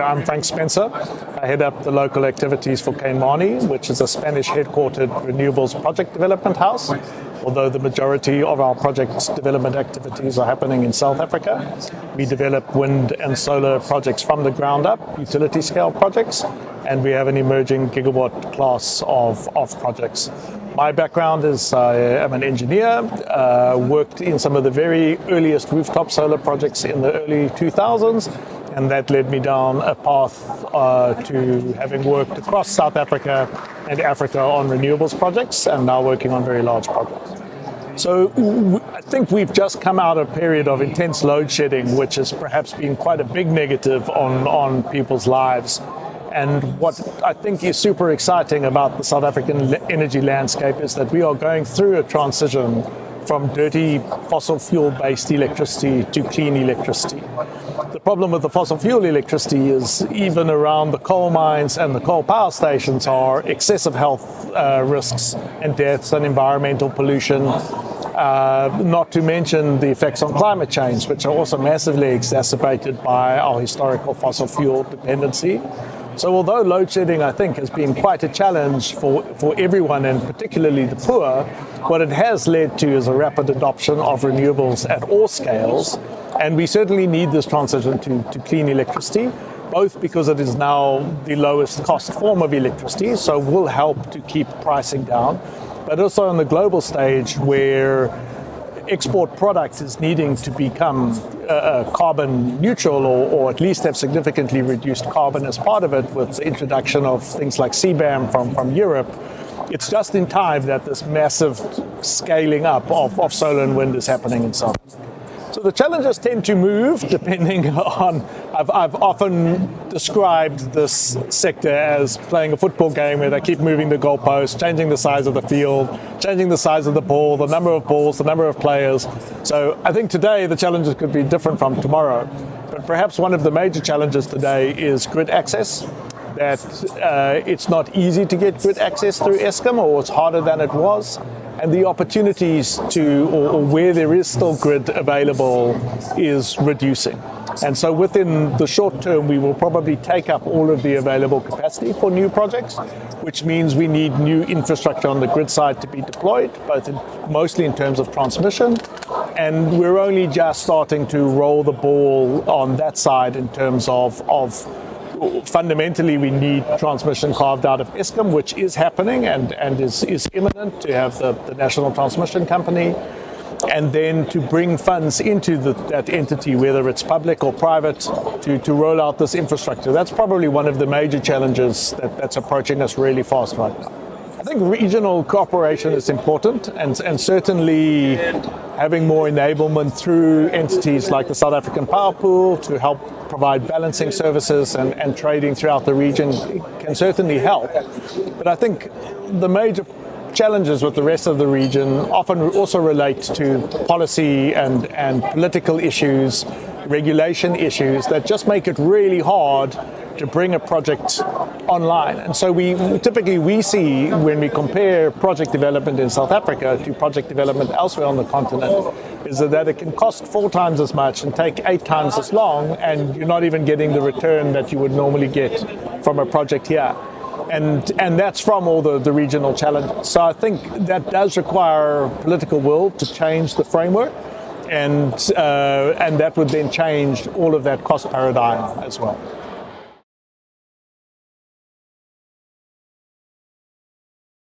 I'm Frank Spencer. I head up the local activities for Cainmani, which is a Spanish-headquartered renewables project development house, although the majority of our project development activities are happening in South Africa. We develop wind and solar projects from the ground up, utility-scale projects, and we have an emerging gigawatt class of projects. My background is I am an engineer, worked in some of the very earliest rooftop solar projects in the early 2000s, and that led me down a path to having worked across South Africa and Africa on renewables projects, and now working on very large projects. So I think we've just come out of a period of intense load shedding, which has perhaps been quite a big negative on people's lives. And what I think is super exciting about the South African energy landscape is that we are going through a transition from dirty fossil fuel-based electricity to clean electricity. The problem with the fossil fuel electricity is even around the coal mines and the coal power stations are excessive health risks and deaths and environmental pollution, not to mention the effects on climate change, which are also massively exacerbated by our historical fossil fuel dependency. So although load shedding, I think, has been quite a challenge for everyone, and particularly the poor, what it has led to is a rapid adoption of renewables at all scales. And we certainly need this transition to clean electricity, both because it is now the lowest cost form of electricity, so will help to keep pricing down, but also on the global stage where export product is needing to become carbon neutral or at least have significantly reduced carbon as part of it with the introduction of things like CBAM from Europe. It's just in time that this massive scaling up of solar and wind is happening in South Africa. So the challenges tend to move depending on, I've often described this sector as playing a football game where they keep moving the goalposts, changing the size of the field, changing the size of the ball, the number of balls, the number of players. So I think today the challenges could be different from tomorrow. But perhaps one of the major challenges today is grid access. That it's not easy to get grid access through Eskom, or it's harder than it was. And the opportunities or where there is still grid available is reducing. And so within the short term, we will probably take up all of the available capacity for new projects, which means we need new infrastructure on the grid side to be deployed, mostly in terms of transmission. And we're only just starting to roll the ball on that side in terms of fundamentally, we need transmission carved out of Eskom, which is happening and is imminent to have the National Transmission Company, and then to bring funds into that entity, whether it's public or private, to roll out this infrastructure. That's probably one of the major challenges that's approaching us really fast right now. I think regional cooperation is important, and certainly having more enablement through entities like the South African Power Pool to help provide balancing services and trading throughout the region can certainly help. But I think the major challenges with the rest of the region often also relate to policy and political issues, regulation issues that just make it really hard to bring a project online. And so we see when we compare project development in South Africa to project development elsewhere on the continent is that it can cost 4 times as much and take 8 times as long, and you're not even getting the return that you would normally get from a project here. And that's from all the regional challenges. So I think that does require political will to change the framework, and that would then change all of that cost paradigm as well.